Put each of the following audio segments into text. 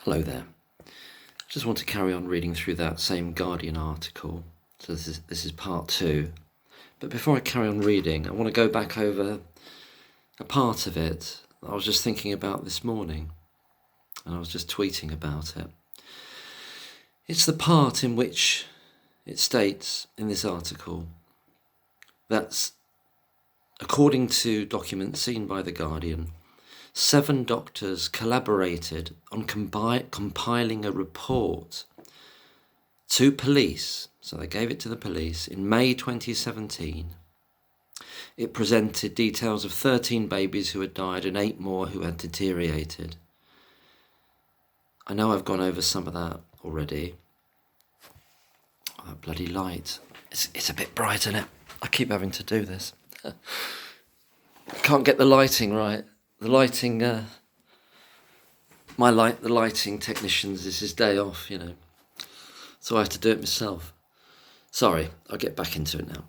Hello there. Just want to carry on reading through that same Guardian article. So this is part 2. But before I carry on reading, I want to go back over a part of it that I was just thinking about this morning, and I was just tweeting about it. It's the part in which it states in this article that, according to documents seen by the Guardian, 7 doctors collaborated on compiling a report to police. So they gave it to the police in May 2017. It presented details of 13 babies who had died and 8 more who had deteriorated. I know I've gone over some of that already. Oh, that bloody light. It's a bit bright, isn't it? I keep having to do this. I can't get the lighting right. The lighting, the lighting technicians, this is day off, so I have to do it myself. Sorry, I'll get back into it now.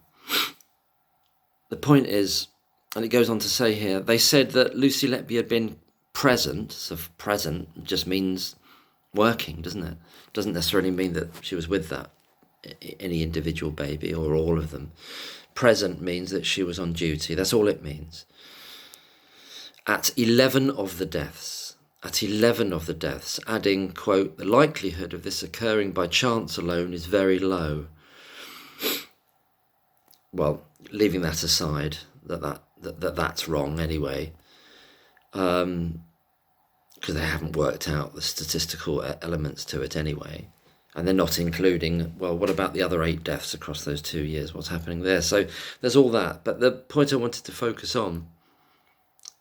The point is, and it goes on to say here, they said that Lucy Letby had been present. So present just means working, doesn't it? Doesn't necessarily mean that she was with that, any individual baby or all of them. Present means that she was on duty. That's all it means. At 11 of the deaths, adding, quote, the likelihood of this occurring by chance alone is very low. Well, leaving that aside, that's wrong anyway, because they haven't worked out the statistical elements to it anyway. And they're not including, well, what about the other 8 deaths across those 2 years? What's happening there? So there's all that. But the point I wanted to focus on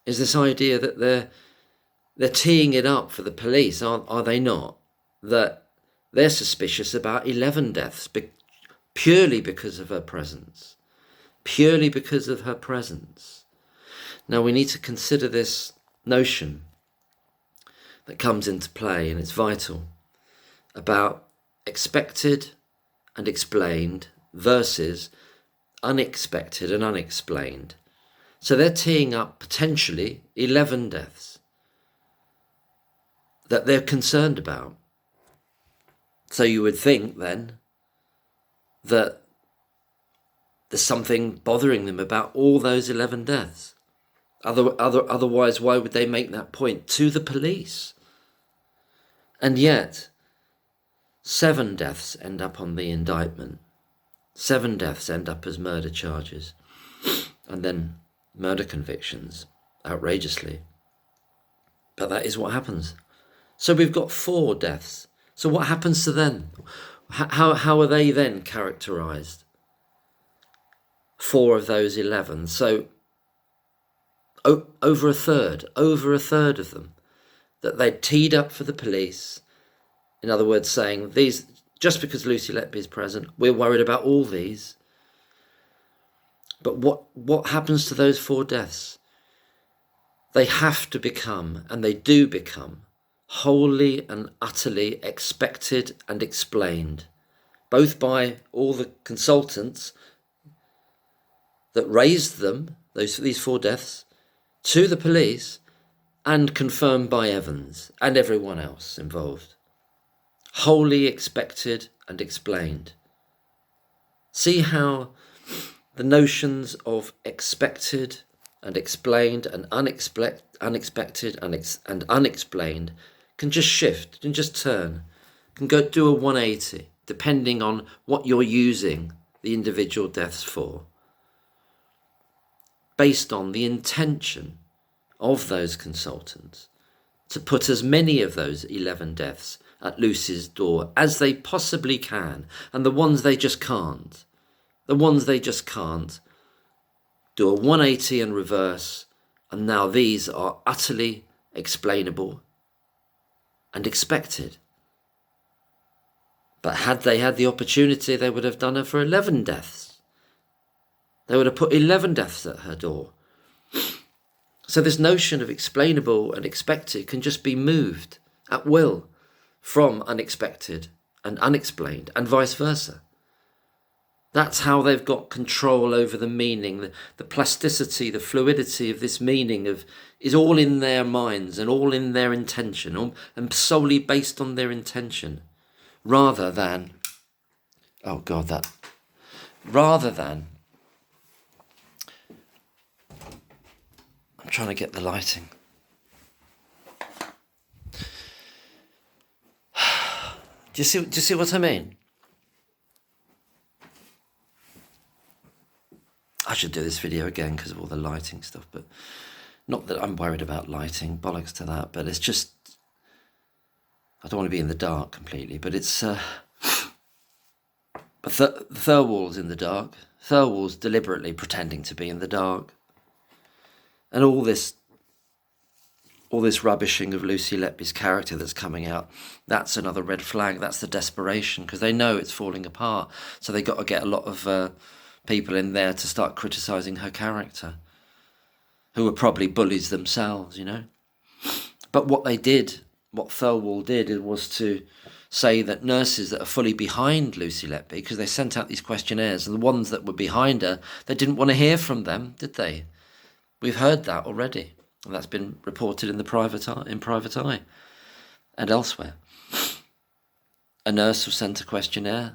is this idea that they're teeing it up for the police, are they not? That they're suspicious about 11 deaths purely because of her presence. Purely because of her presence. Now we need to consider this notion that comes into play, and it's vital, about expected and explained versus unexpected and unexplained. So they're teeing up potentially 11 deaths that they're concerned about. So you would think then that there's something bothering them about all those 11 deaths. Otherwise, why would they make that point to the police? And yet, 7 deaths end up on the indictment. 7 deaths end up as murder charges. And then murder convictions, outrageously. But that is what happens. So we've got 4 deaths. So what happens to them? How are they then characterised? 4 of those 11. So over a third of them, that they'd teed up for the police. In other words, saying, these, just because Lucy Letby is present, we're worried about all these. But what happens to those 4 deaths? They have to become, and they do become, wholly and utterly expected and explained, both by all the consultants that raised them, these 4 deaths, to the police, and confirmed by Evans and everyone else involved. Wholly expected and explained. See how the notions of expected and explained and unexpected and unexplained can just shift, can just turn, can go do a 180, depending on what you're using the individual deaths for, based on the intention of those consultants to put as many of those 11 deaths at Lucy's door as they possibly can, and the ones they just can't, do a 180 and reverse, and now these are utterly explainable and expected. But had they had the opportunity, they would have done it for 11 deaths. They would have put 11 deaths at her door. So this notion of explainable and expected can just be moved at will from unexpected and unexplained, and vice versa. That's how they've got control over the meaning, the plasticity, the fluidity of this meaning is all in their minds and all in their intention, and solely based on their intention, rather than, rather than, I'm trying to get the lighting. Do you see what I mean? I should do this video again because of all the lighting stuff, but not that I'm worried about lighting, bollocks to that, but it's just, I don't want to be in the dark completely, but it's, Thirlwall's in the dark. Thirlwall's deliberately pretending to be in the dark. And all this rubbishing of Lucy Letby's character that's coming out, that's another red flag. That's the desperation, because they know it's falling apart. So they got to get a lot of people in there to start criticising her character, who were probably bullies themselves, you know. But what Thirlwall did was to say that nurses that are fully behind Lucy Letby, because they sent out these questionnaires, and the ones that were behind her, they didn't want to hear from them, did they? We've heard that already, and that's been reported in Private Eye and elsewhere. A nurse was sent a questionnaire,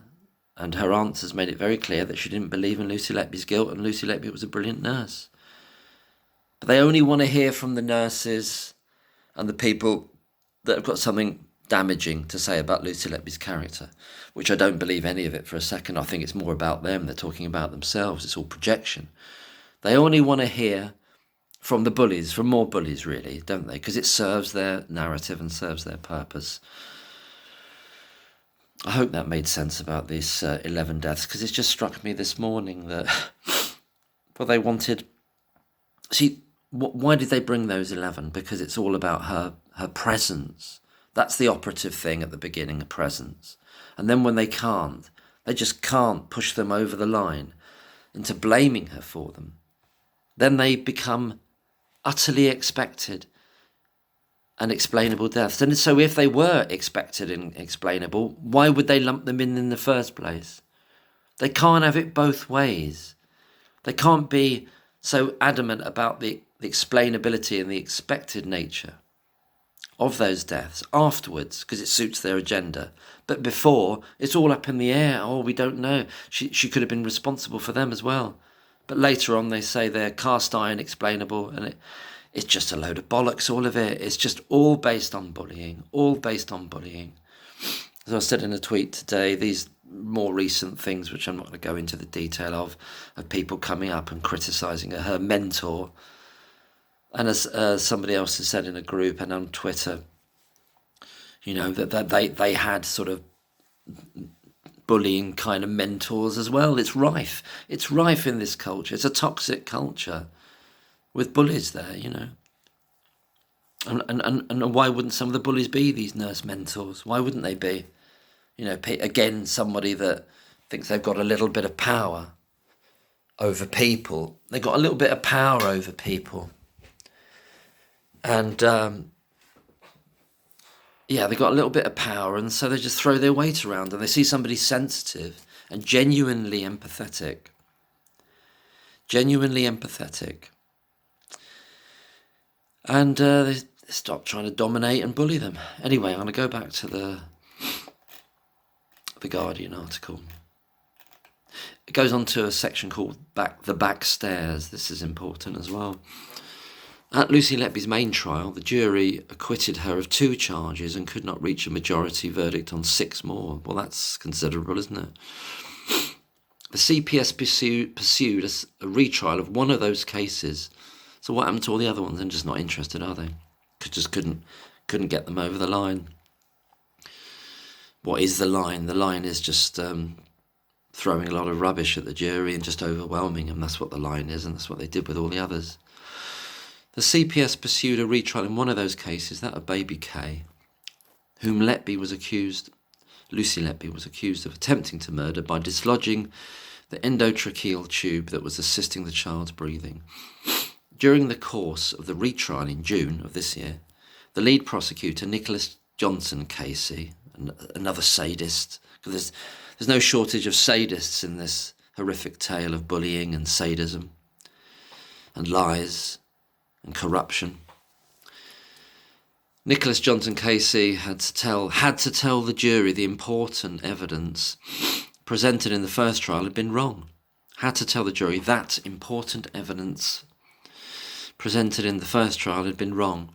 and her answers made it very clear that she didn't believe in Lucy Letby's guilt, and Lucy Letby was a brilliant nurse. But they only want to hear from the nurses and the people that have got something damaging to say about Lucy Letby's character, which I don't believe any of it for a second. I think it's more about them. They're talking about themselves. It's all projection. They only want to hear from the bullies, from more bullies, really, don't they? Because it serves their narrative and serves their purpose. I hope that made sense about these 11 deaths, because it's just struck me this morning that, well, they wanted... See, why did they bring those 11? Because it's all about her presence. That's the operative thing at the beginning, a presence. And then when they just can't push them over the line into blaming her for them, then they become utterly expected and explainable deaths. And so if they were expected and explainable, why would they lump them in the first place? They can't have it both ways. They can't be so adamant about the explainability and the expected nature of those deaths afterwards, because it suits their agenda. But before, it's all up in the air. Oh, we don't know. She could have been responsible for them as well. But later on, they say they're cast iron explainable, and it's just a load of bollocks, all of it. It's just all based on bullying, As I said in a tweet today, these more recent things, which I'm not going to go into the detail of people coming up and criticising her mentor. And as somebody else has said in a group and on Twitter, you know, that they had sort of bullying kind of mentors as well. It's rife. It's rife in this culture. It's a toxic culture with bullies there, you know. And why wouldn't some of the bullies be these nurse mentors? Why wouldn't they be? You know, again, somebody that thinks they've got a little bit of power over people. They've got a little bit of power over people. And, they got a little bit of power, and so they just throw their weight around, and they see somebody sensitive and genuinely empathetic. And they stop trying to dominate and bully them. Anyway, I'm going to go back to the Guardian article. It goes on to a section called the Back Stairs. This is important as well. At Lucy Letby's main trial, the jury acquitted her of 2 charges and could not reach a majority verdict on 6 more. Well, that's considerable, isn't it? The CPS pursued a retrial of one of those cases. So what happened to all the other ones? They're just not interested, are they? Just couldn't get them over the line. What is the line? The line is just throwing a lot of rubbish at the jury and just overwhelming them. That's what the line is, and that's what they did with all the others. The CPS pursued a retrial in one of those cases, that of baby Kay, whom Lucy Letby was accused of attempting to murder by dislodging the endotracheal tube that was assisting the child's breathing. During the course of the retrial in June of this year, the lead prosecutor, Nicholas Johnson Casey, another sadist, because there's no shortage of sadists in this horrific tale of bullying and sadism and lies and corruption. Nicholas Johnson Casey had to tell the jury the important evidence presented in the first trial had been wrong. Had to tell the jury that important evidence presented in the first trial had been wrong.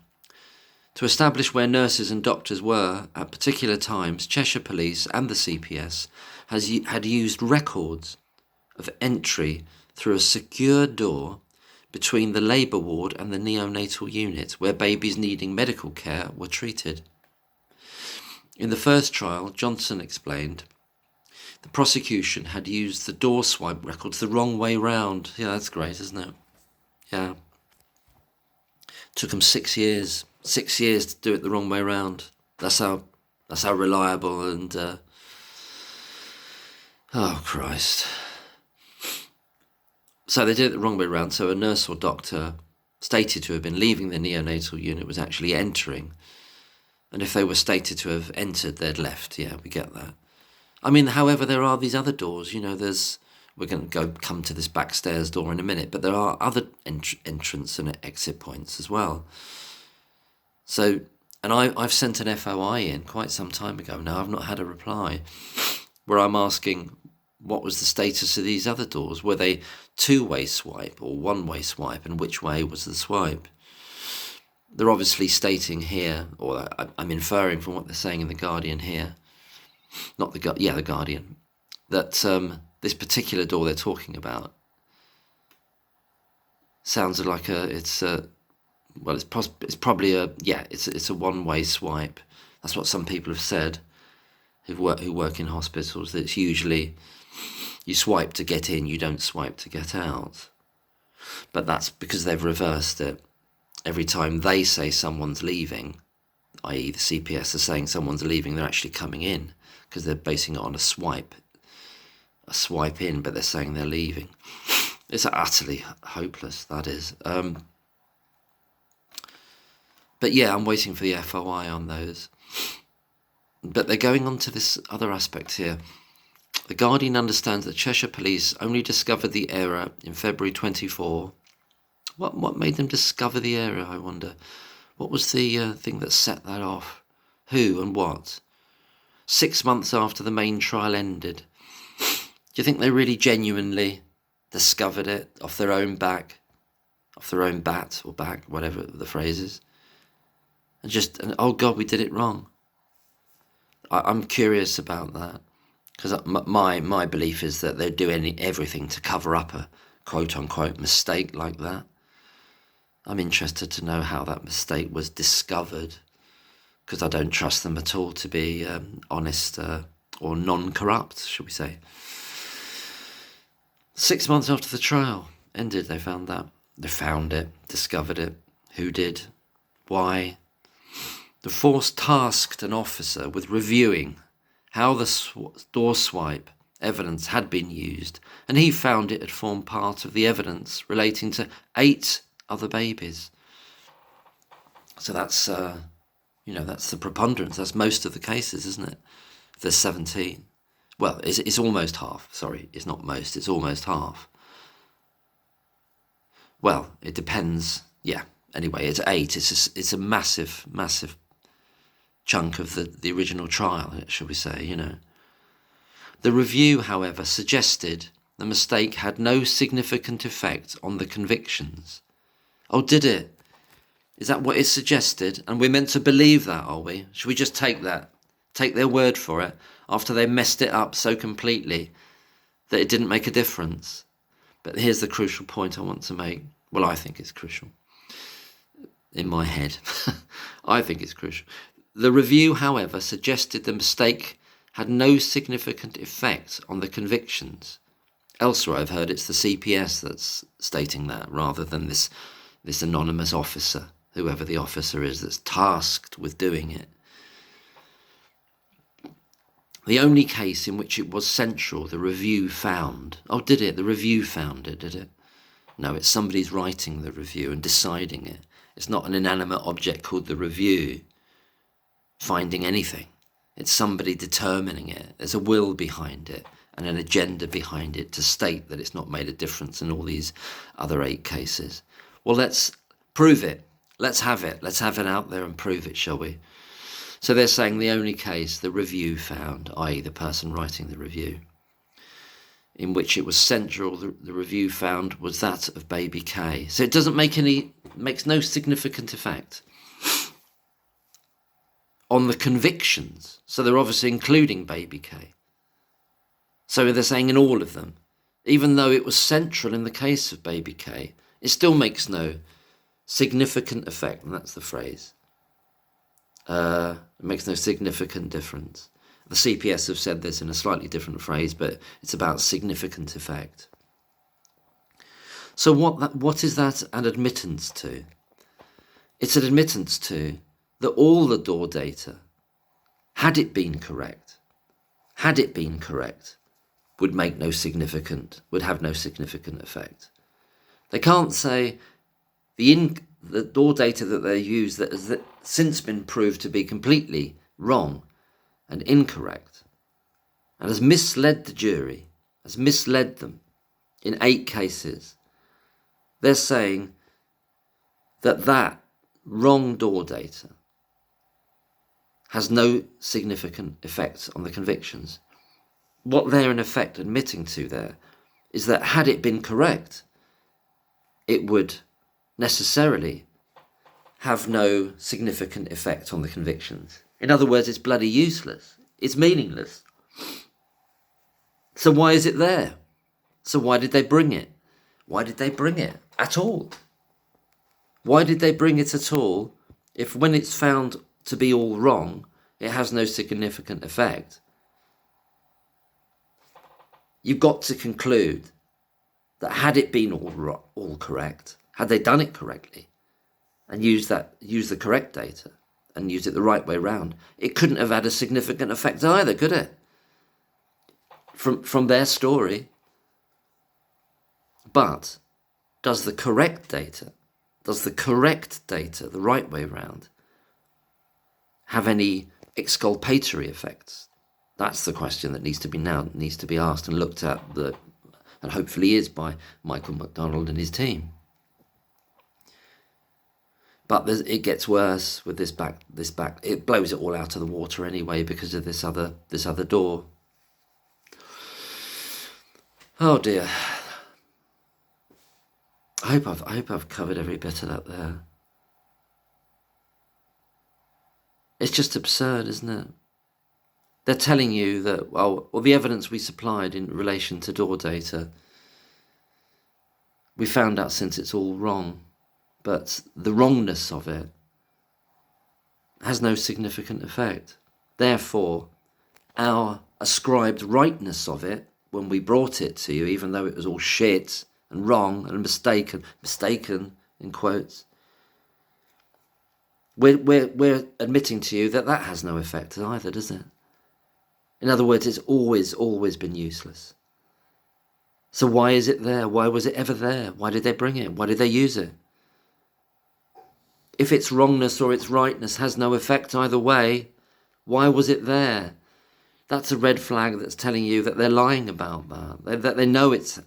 To establish where nurses and doctors were at particular times, Cheshire Police and the CPS had used records of entry through a secure door between the labour ward and the neonatal unit, where babies needing medical care were treated. In the first trial, Johnson explained, the prosecution had used the door swipe records the wrong way round. Yeah, that's great, isn't it? Yeah. Took them 6 years. 6 years to do it the wrong way round. That's how reliable and... oh, Christ. So they did it the wrong way round. So a nurse or doctor stated to have been leaving the neonatal unit was actually entering. And if they were stated to have entered, they'd left. Yeah, we get that. I mean, however, there are these other doors. You know, we're going to come to this backstairs door in a minute, but there are other entrance and exit points as well. So, and I've sent an FOI in quite some time ago now. I've not had a reply where I'm asking what was the status of these other doors. Were they two-way swipe or one-way swipe, and which way was the swipe? They're obviously stating here, or I'm inferring from what they're saying in The Guardian here, the Guardian, that this particular door they're talking about sounds like it's probably a one-way swipe. That's what some people have said who work in hospitals, that it's usually you swipe to get in, you don't swipe to get out. But that's because they've reversed it. Every time they say someone's leaving, i.e. the CPS are saying someone's leaving, they're actually coming in, because they're basing it on a swipe in, but they're saying they're leaving. It's utterly hopeless, that is. But yeah, I'm waiting for the FOI on those. But they're going on to this other aspect here. The Guardian understands that Cheshire Police only discovered the error in February 24. What made them discover the error, I wonder? What was the thing that set that off? Who and what? 6 months after the main trial ended. Do you think they really genuinely discovered it off their own bat, or back, whatever the phrase is? And oh God, we did it wrong. I'm curious about that, because my belief is that they're doing everything to cover up a quote-unquote mistake like that. I'm interested to know how that mistake was discovered, because I don't trust them at all to be honest or non-corrupt, shall we say. 6 months after the trial ended, they found that. They found it, discovered it. Who did? Why? The force tasked an officer with reviewing how the door swipe evidence had been used, and he found it had formed part of the evidence relating to 8 other babies. So that's, that's the preponderance. That's most of the cases, isn't it? There's 17. Well, it's almost half. Sorry, it's not most. It's almost half. Well, it depends. Yeah. Anyway, it's 8. It's a massive, massive chunk of the original trial, shall we say, The review, however, suggested the mistake had no significant effect on the convictions. Oh, did it? Is that what it suggested? And we're meant to believe that, are we? Should we just take that? Take their word for it after they messed it up so completely that it didn't make a difference? But here's the crucial point I want to make. Well, I think it's crucial. In my head. I think it's crucial. The review, however, suggested the mistake had no significant effect on the convictions. Elsewhere, I've heard it's the CPS that's stating that, rather than this anonymous officer, whoever the officer is that's tasked with doing it. The only case in which it was central, the review found. Oh, did it? The review found it, did it? No, it's somebody's writing the review and deciding it. It's not an inanimate object called the review finding anything. It's somebody determining it. There's a will behind it. and an agenda behind it to state that it's not made a difference in all these other 8 cases. Well, let's prove it. Let's have it. Let's have it out there and prove it, shall we? So they're saying the only case the review found, i.e. the person writing the review, in which it was central, the review found, was that of baby K. So it doesn't makes no significant effect on the convictions. So they're obviously including baby K. So they're saying in all of them, even though it was central in the case of baby K, it still makes no significant effect, and that's the phrase. It makes no significant difference. The CPS have said this in a slightly different phrase, but it's about significant effect. So what is that an admittance to? It's an admittance to that all the door data, had it been correct, would have no significant effect. They can't say the door data that they use that has since been proved to be completely wrong and incorrect and has misled the jury, has misled them in 8 cases. They're saying that wrong door data has no significant effect on the convictions. What they're in effect admitting to there is that had it been correct, it would necessarily have no significant effect on the convictions. In other words, it's bloody useless. It's meaningless. So why is it there? So why did they bring it? Why did they bring it at all? Why did they bring it at all if when it's found to be all wrong, it has no significant effect? You've got to conclude that had it been all correct, had they done it correctly and used the correct data and used it the right way round, it couldn't have had a significant effect either, could it? From their story. But does the correct data, the right way round, have any exculpatory effects? That's the question that needs to be asked and looked at, and hopefully is, by Michael McDonald and his team. But it gets worse with this back. It blows it all out of the water anyway because of this other door. Oh dear. I hope I've covered every bit of that there. It's just absurd, isn't it? They're telling you that, well, the evidence we supplied in relation to door data, we found out since it's all wrong, but the wrongness of it has no significant effect. Therefore, our ascribed rightness of it, when we brought it to you, even though it was all shit and wrong and mistaken in quotes, we're admitting to you that has no effect either, does it? In other words, it's always been useless. So why is it there? Why was it ever there? Why did they bring it? Why did they use it? If its wrongness or its rightness has no effect either way, why was it there? That's a red flag that's telling you that they're lying about that. That they know it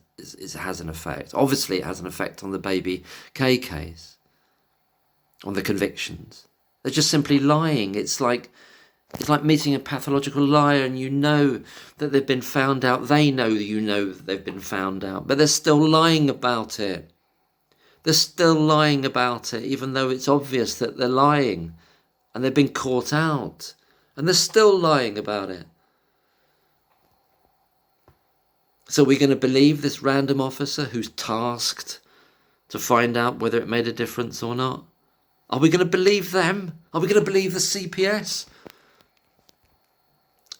has an effect. Obviously, it has an effect on the baby K case, on the convictions. They're just simply lying. It's like meeting a pathological liar, and you know that they've been found out. They know that they've been found out, but they're still lying about it. They're still lying about it, even though it's obvious that they're lying and they've been caught out, and they're still lying about it. So we're going to believe this random officer who's tasked to find out whether it made a difference or not? Are we going to believe them? Are we going to believe the CPS?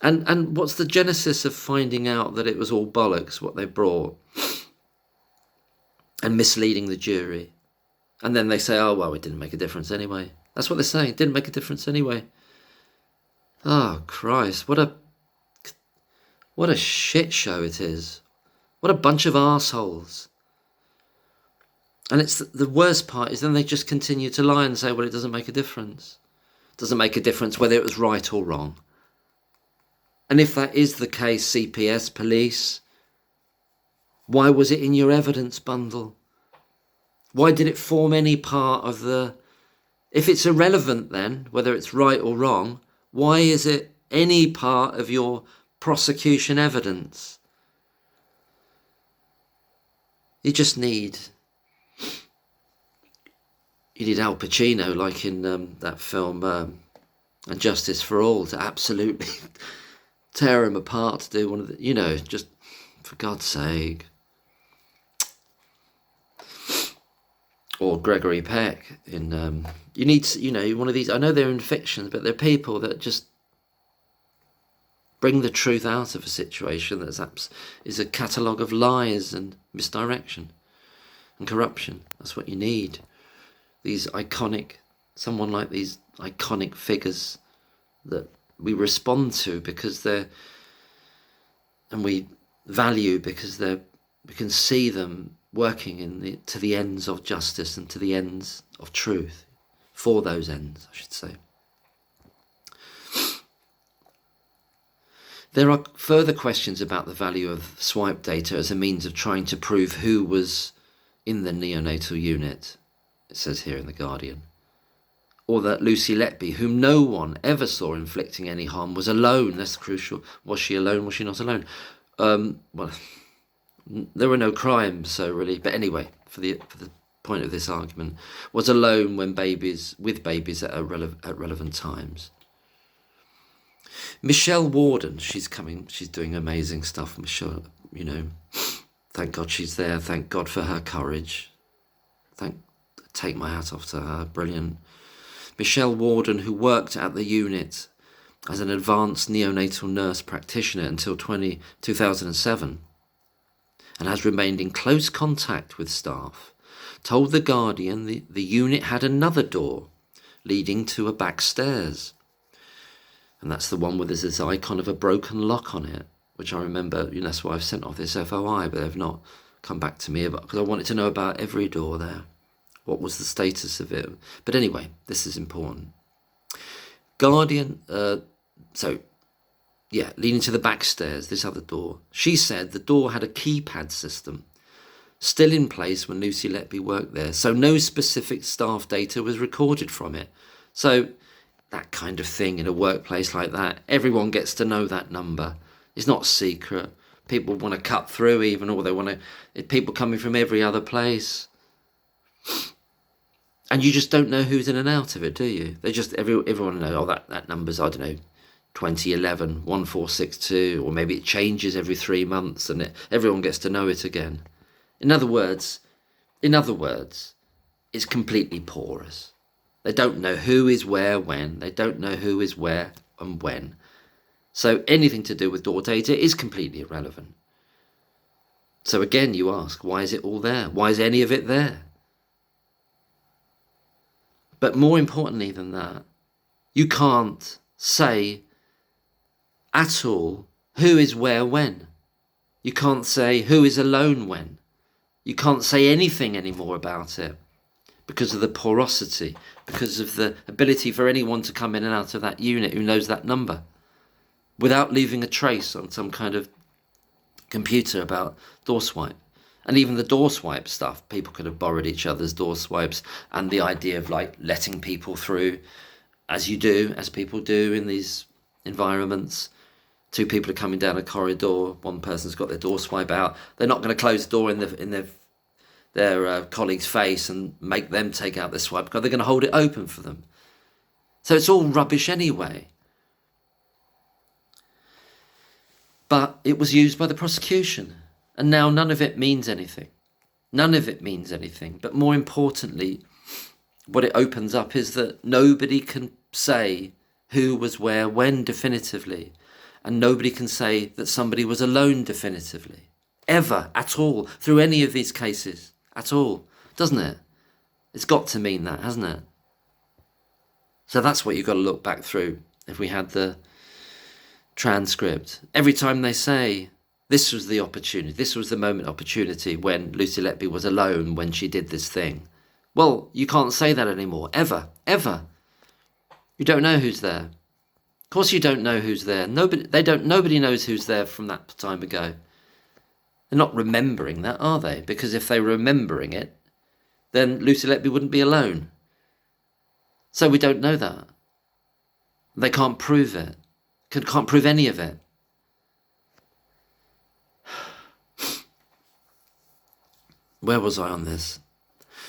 And what's the genesis of finding out that it was all bollocks, what they brought, and misleading the jury? And then they say, oh, well, it didn't make a difference anyway. That's what they're saying. It didn't make a difference anyway. Oh, Christ. What a shit show it is. What a bunch of arseholes. And it's the worst part is then they just continue to lie and say, well, it doesn't make a difference. It doesn't make a difference whether it was right or wrong. And if that is the case, CPS, police, why was it in your evidence bundle? Why did it form any part of the... If it's irrelevant then, whether it's right or wrong, why is it any part of your prosecution evidence? You just need... You need Al Pacino, like in that film, And Justice for All, to absolutely tear him apart, to do one of the... just for God's sake. Or Gregory Peck in... you need, one of these... I know they're in fictions, but they're people that just bring the truth out of a situation that is a catalogue of lies and misdirection and corruption. That's what you need. Someone like these iconic figures that we respond to because and we value because we can see them working to the ends of justice and to the ends of truth, for those ends, I should say. There are further questions about the value of swipe data as a means of trying to prove who was in the neonatal unit, it says here in The Guardian. Or that Lucy Letby, whom no one ever saw inflicting any harm, was alone. That's crucial. Was she alone? Was she not alone? Well, there were no crimes, so really. But anyway, for the point of this argument, was alone with babies at relevant times. Michelle Warden, she's doing amazing stuff. Michelle, thank God she's there. Thank God for her courage. Take my hat off to her. Brilliant. Michelle Warden, who worked at the unit as an advanced neonatal nurse practitioner until 2007 and has remained in close contact with staff, told The Guardian the unit had another door leading to a back stairs. And that's the one where there's this icon of a broken lock on it, which I remember, that's why I've sent off this FOI, but they've not come back to me about, because I wanted to know about every door there. What was the status of it? But anyway, this is important. Guardian, leading to the back stairs, this other door. She said the door had a keypad system still in place when Lucy Letby worked there, so no specific staff data was recorded from it. So that kind of thing in a workplace like that, everyone gets to know that number. It's not secret. People want to cut through even, or they want to... People coming from every other place. And you just don't know who's in and out of it, do you? They just, everyone knows, that number's, 2011, 1462, or maybe it changes every 3 months and everyone gets to know it again. In other words, it's completely porous. They don't know who is where, when. They don't know who is where and when. So anything to do with door data is completely irrelevant. So again, you ask, why is it all there? Why is any of it there? But more importantly than that, you can't say at all who is where when. You can't say who is alone when. You can't say anything anymore about it because of the porosity, because of the ability for anyone to come in and out of that unit who knows that number without leaving a trace on some kind of computer about door swipe. And even the door swipe stuff, people could have borrowed each other's door swipes, and the idea of letting people through as people do in these environments. Two people are coming down a corridor, one person's got their door swipe out. They're not going to close the door in their colleague's face and make them take out their swipe, because they're going to hold it open for them. So it's all rubbish anyway. But it was used by the prosecution. And now none of it means anything. None of it means anything. But more importantly, what it opens up is that nobody can say who was where when definitively. And nobody can say that somebody was alone definitively. Ever, at all, through any of these cases. At all. Doesn't it? It's got to mean that, hasn't it? So that's what you've got to look back through. If we had the transcript. Every time they say... This was the opportunity. This was the moment opportunity when Lucy Letby was alone when she did this thing. Well, you can't say that anymore. Ever. Ever. You don't know who's there. Of course you don't know who's there. Nobody knows who's there from that time ago. They're not remembering that, are they? Because if they were remembering it, then Lucy Letby wouldn't be alone. So we don't know that. They can't prove it. Can't prove any of it. Where was I on this?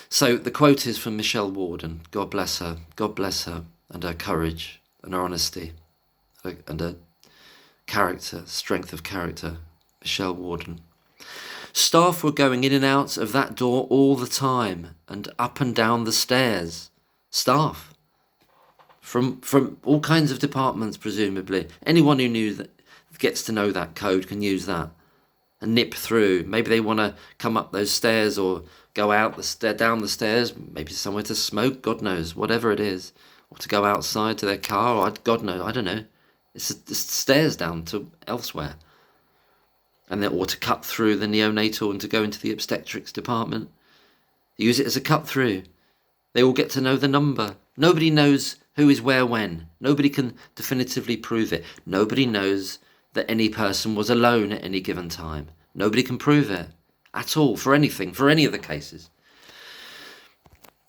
So the quote is from Michelle Warden. God bless her. God bless her and her courage and her honesty and her character, strength of character. Michelle Warden. Staff were going in and out of that door all the time and up and down the stairs. Staff. From all kinds of departments, presumably. Anyone who knew that gets to know that code can use that and nip through. Maybe they want to come up those stairs or go out down the stairs, maybe somewhere to smoke, God knows, whatever it is. Or to go outside to their car, or God knows, I don't know. It's stairs down to elsewhere. And or to cut through the neonatal and to go into the obstetrics department. Use it as a cut through. They all get to know the number. Nobody knows who is where when. Nobody can definitively prove it. Nobody knows that any person was alone at any given time. Nobody can prove it at all for anything, for any of the cases.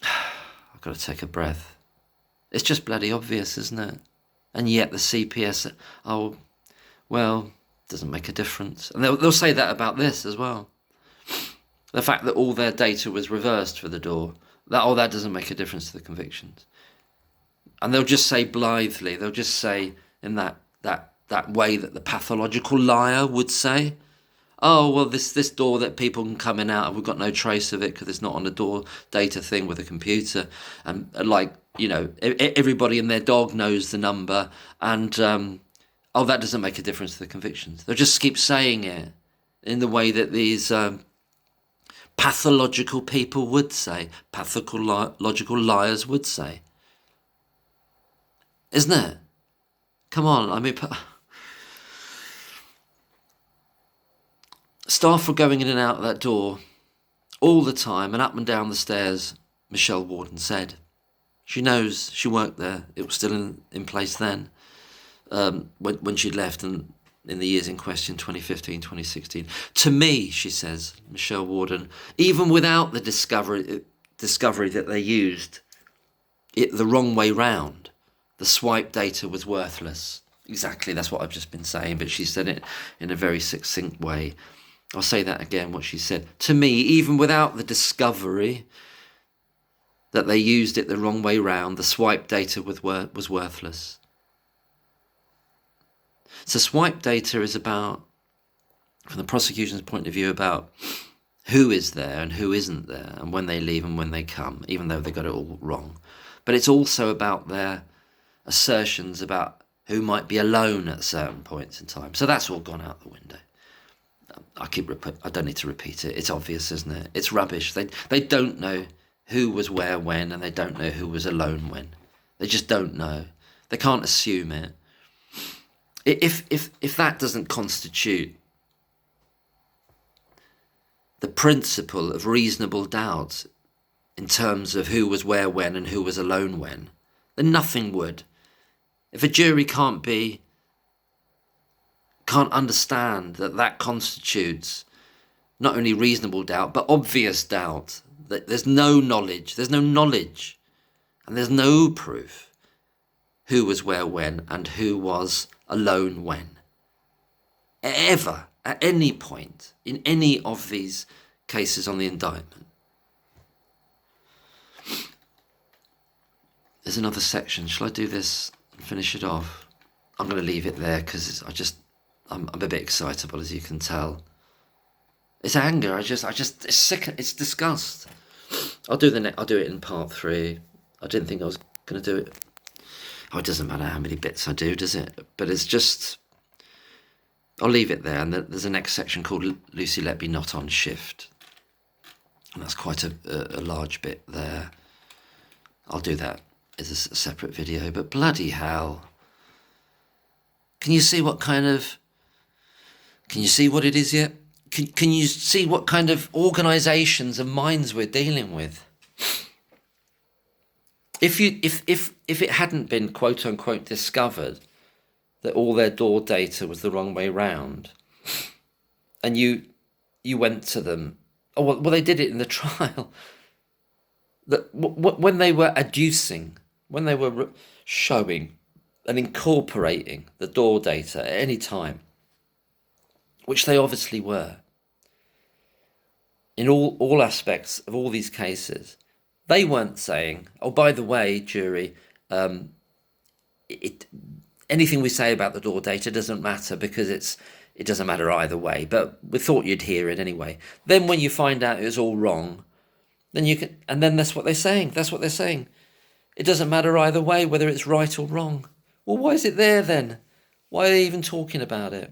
I've got to take a breath. It's just bloody obvious, isn't it? And yet the CPS, oh, well, doesn't make a difference. And they'll say that about this as well. The fact that all their data was reversed for the door, that doesn't make a difference to the convictions. And they'll just say blithely, they'll just say in that way that the pathological liar would say, oh, well, this door that people can come in and out of, we've got no trace of it because it's not on a door data thing with a computer. And everybody and their dog knows the number. And, that doesn't make a difference to the convictions. They'll just keep saying it in the way that these pathological people would say, pathological liars would say. Isn't it? Come on, I mean... Staff were going in and out of that door all the time and up and down the stairs, Michelle Warden said. She knows, she worked there. It was still in place then, when she'd left and in the years in question, 2015, 2016. To me, she says, Michelle Warden, even without the discovery that they used it the wrong way round, the swipe data was worthless. Exactly, that's what I've just been saying, but she said it in a very succinct way. I'll say that again, what she said. To me, even without the discovery that they used it the wrong way round, the swipe data was worthless. So swipe data is about, from the prosecution's point of view, about who is there and who isn't there, and when they leave and when they come, even though they got it all wrong. But it's also about their assertions about who might be alone at certain points in time. So that's all gone out the window. I don't need to repeat it. It's obvious, isn't it? It's rubbish. They don't know who was where when, and they don't know who was alone when. They just don't know. They can't assume it. If that doesn't constitute the principle of reasonable doubt in terms of who was where when and who was alone when, then nothing would. If a jury can't understand that constitutes not only reasonable doubt, but obvious doubt, that there's no knowledge, and there's no proof who was where when and who was alone when. Ever, at any point, in any of these cases on the indictment. There's another section. Shall I do this and finish it off? I'm going to leave it there because I'm a bit excitable, as you can tell. It's anger. It's sick. It's disgust. I'll do it in part 3. I didn't think I was going to do it. Oh, it doesn't matter how many bits I do, does it? But it's just, I'll leave it there. And there's a next section called Lucy Letby Not on Shift. And that's quite a large bit there. I'll do that as a separate video. But bloody hell. Can you see what it is yet? Can you see what kind of organisations and minds we're dealing with? If it hadn't been quote unquote discovered that all their door data was the wrong way round, and you went to them. Oh, well, they did it in the trial. That when they were adducing, when they were showing and incorporating the door data at any time, which they obviously were, in all aspects of all these cases, they weren't saying, oh, by the way, jury, anything we say about the door data doesn't matter because it doesn't matter either way, but we thought you'd hear it anyway. Then when you find out it was all wrong, then you can, and then that's what they're saying. That's what they're saying. It doesn't matter either way whether it's right or wrong. Well, why is it there then? Why are they even talking about it?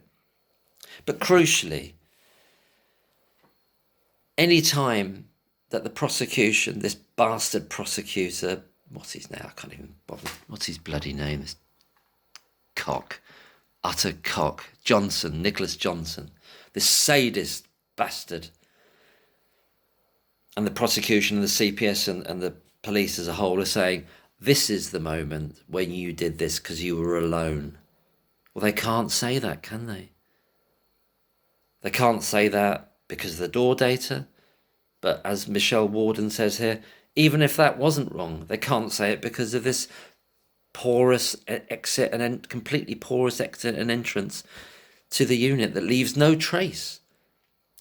But crucially, any time that the prosecution, this bastard prosecutor, what's his name? I can't even bother. What's his bloody name? This cock, utter cock, Johnson, Nicholas Johnson, this sadist bastard. And the prosecution and the CPS and the police as a whole are saying, this is the moment when you did this because you were alone. Well, they can't say that, can they? They can't say that because of the door data. But as Michelle Warden says here, even if that wasn't wrong, they can't say it because of this porous exit and completely porous exit and entrance to the unit that leaves no trace.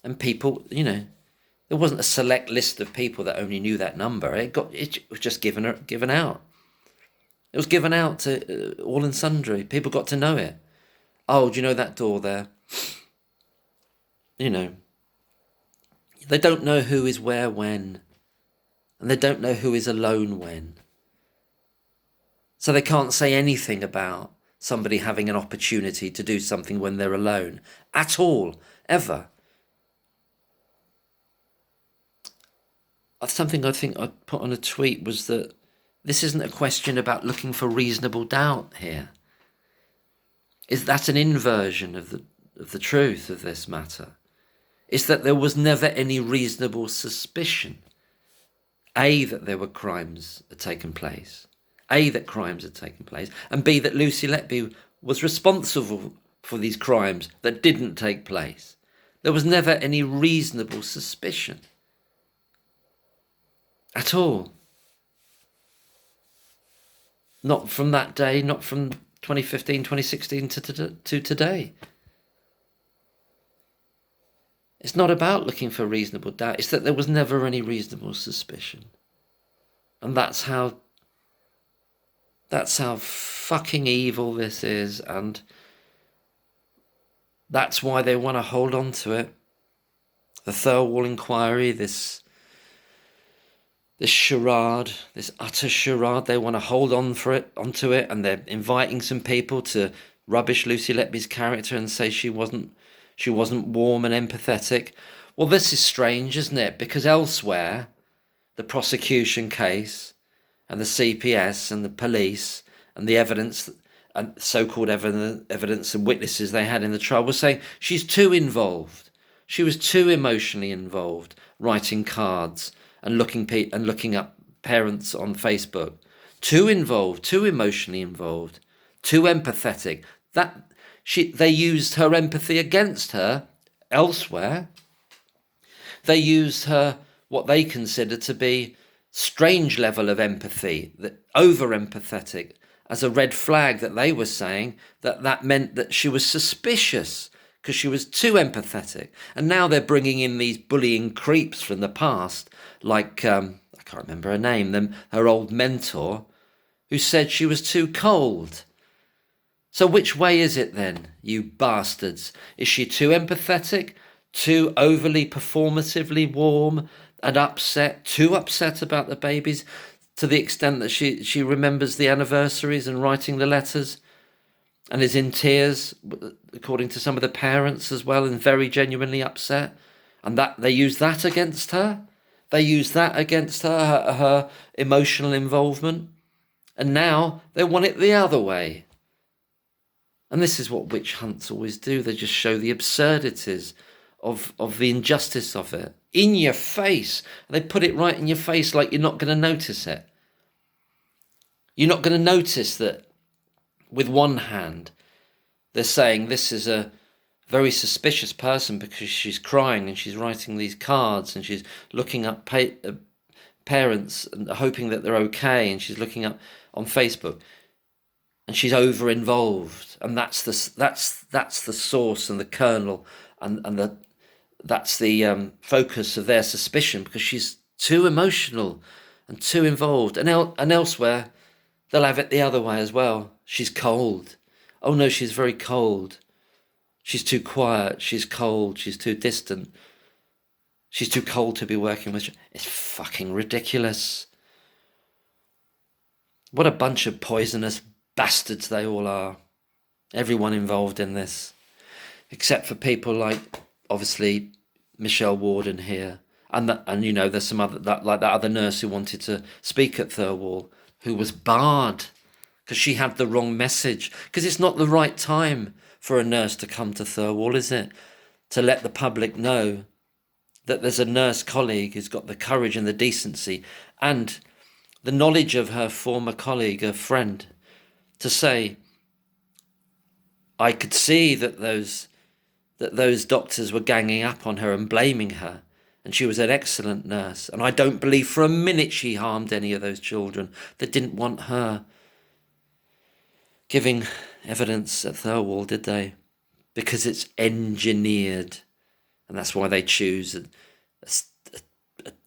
And people, there wasn't a select list of people that only knew that number. It was just given out. It was given out to all and sundry. People got to know it. Oh, do you know that door there? They don't know who is where when, and they don't know who is alone when. So they can't say anything about somebody having an opportunity to do something when they're alone at all, ever. Something I think I put on a tweet was that this isn't a question about looking for reasonable doubt here. That's an inversion of the truth of this matter. It's that there was never any reasonable suspicion. A, that there were crimes had taken place. A, that crimes had taken place. And B, that Lucy Letby was responsible for these crimes that didn't take place. There was never any reasonable suspicion. At all. Not from that day, not from 2015, 2016 to today. It's not about looking for reasonable doubt. It's that there was never any reasonable suspicion. And that's how fucking evil this is. And that's why they want to hold on to it. The Thirlwall inquiry, this charade, this utter charade, they want to hold onto it, and they're inviting some people to rubbish Lucy Letby's character and say she wasn't warm and empathetic. Well, this is strange, isn't it? Because elsewhere, the prosecution case and the CPS and the police and the evidence and so-called evidence and witnesses they had in the trial were saying she's too involved. She was too emotionally involved, writing cards and looking up parents on Facebook. Too involved, too emotionally involved, too empathetic. They used her empathy against her elsewhere. They used her, what they consider to be strange level of empathy, that over-empathetic, as a red flag that they were saying that meant that she was suspicious because she was too empathetic. And now they're bringing in these bullying creeps from the past, like, I can't remember her name, her old mentor, who said she was too cold. So which way is it then, you bastards? Is she too empathetic, too overly performatively warm and upset, too upset about the babies, to the extent that she remembers the anniversaries and writing the letters and is in tears, according to some of the parents as well, and very genuinely upset? And that they use that against her? They use that against her emotional involvement? And now they want it the other way. And this is what witch hunts always do. They just show the absurdities of the injustice of it in your face. They put it right in your face like you're not going to notice it. You're not going to notice that with one hand They're saying this is a very suspicious person because she's crying and she's writing these cards and she's looking up parents and hoping that they're okay, and she's looking up on Facebook, and she's over involved, and that's the source and the kernel and that's the focus of their suspicion, because she's too emotional and too involved. And elsewhere, they'll have it the other way as well. She's cold. Oh no, she's very cold. She's too quiet. She's cold. She's too distant. She's too cold to be working with. It's fucking ridiculous. What a bunch of poisonous bastards they all are. Everyone involved in this. Except for people like, obviously, Michelle Warden here. And you know, there's some other, like that other nurse who wanted to speak at Thirlwall, who was barred because she had the wrong message. Because it's not the right time for a nurse to come to Thirlwall, is it? To let the public know that there's a nurse colleague who's got the courage and the decency and the knowledge of her former colleague, a friend, to say, I could see that those doctors were ganging up on her and blaming her, and she was an excellent nurse, and I don't believe for a minute she harmed any of those children that didn't want her giving evidence at Thirlwall, did they? Because it's engineered, and that's why they choose a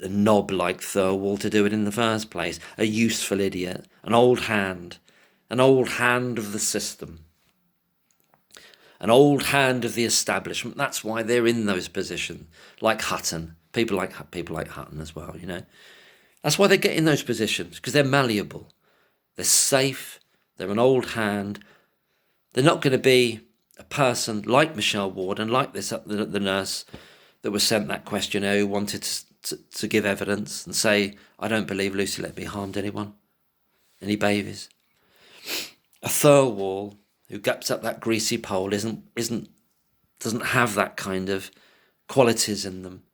knob like Thirlwall to do it in the first place. A useful idiot, an old hand of the system, an old hand of the establishment. That's why they're in those positions, like Hutton. People like Hutton as well, you know. That's why they get in those positions, because they're malleable, they're safe, they're an old hand. They're not going to be a person like Michelle Ward and like this the nurse that was sent that questionnaire who wanted to give evidence and say, I don't believe Lucy Letby harmed anyone, any babies. A Thirlwall who gaps up that greasy pole doesn't have that kind of qualities in them.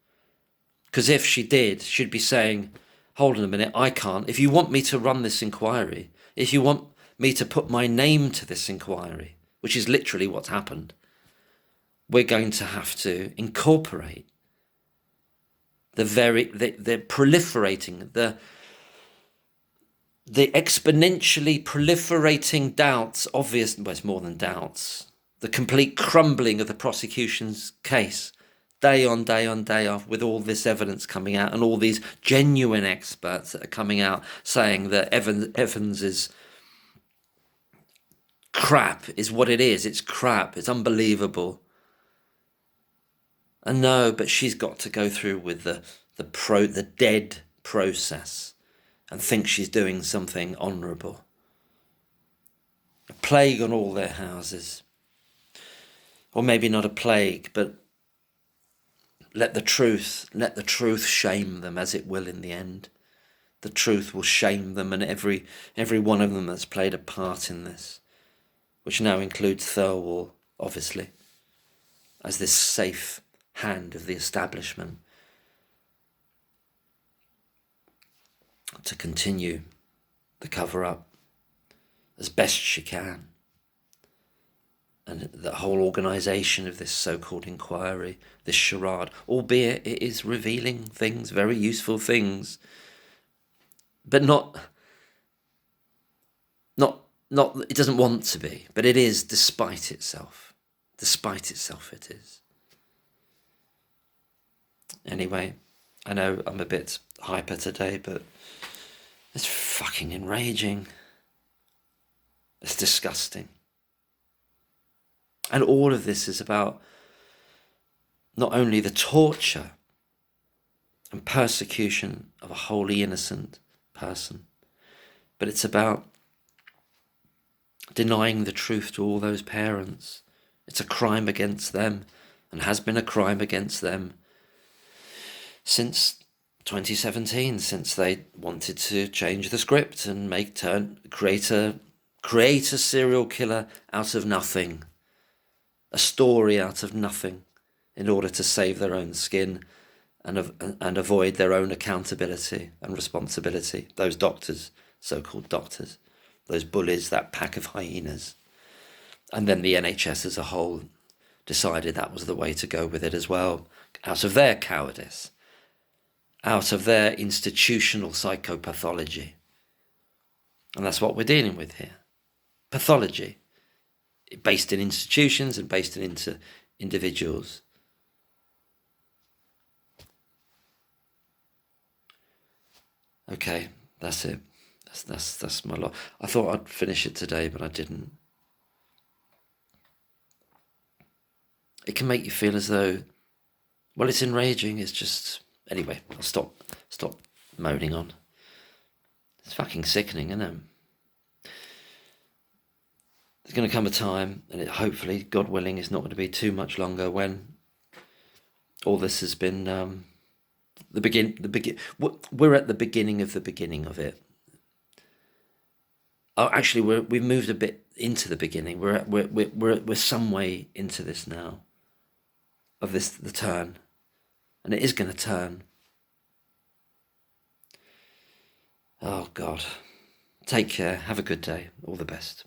Because if she did, she'd be saying, hold on a minute, I can't. If you want me to run this inquiry, if you want me to put my name to this inquiry, which is literally what's happened, we're going to have to incorporate the proliferating, the exponentially proliferating doubts, obvious, well, it's more than doubts, the complete crumbling of the prosecution's case, day on day on day off, with all this evidence coming out and all these genuine experts that are coming out saying that Evans is crap, is what it is. It's crap. It's unbelievable. And no, but she's got to go through with the dead process and think she's doing something honourable. A plague on all their houses. Or maybe not a plague, but let the truth shame them, as it will in the end. The truth will shame them, and every one of them that's played a part in this, which now includes Thirlwall, obviously, as this safe hand of the establishment, to continue the cover-up as best she can. And the whole organisation of this so-called inquiry, this charade, albeit it is revealing things, very useful things, but not it doesn't want to be, but it is despite itself. Despite itself it is. Anyway, I know I'm a bit hyper today, but it's fucking enraging. It's disgusting. And all of this is about not only the torture and persecution of a wholly innocent person, but it's about denying the truth to all those parents. It's a crime against them, and has been a crime against them since 2017, since they wanted to change the script and create a serial killer out of nothing, a story out of nothing, in order to save their own skin and avoid their own accountability and responsibility. Those doctors, so-called doctors, those bullies, that pack of hyenas. And then the NHS as a whole decided that was the way to go with it as well, out of their cowardice, out of their institutional psychopathology. And that's what we're dealing with here. Pathology, based in institutions and based in individuals. Okay, that's it. That's my lot. I thought I'd finish it today, but I didn't. It can make you feel as though, well, it's enraging. It's just, anyway, I'll stop moaning on. It's fucking sickening, isn't it? There's going to come a time, and it hopefully, God willing, is not going to be too much longer, when all this has been we're at the beginning of it. Oh, actually, we've moved a bit into the beginning. We're some way into this now, of the turn, and it is going to turn. Oh God, take care. Have a good day. All the best.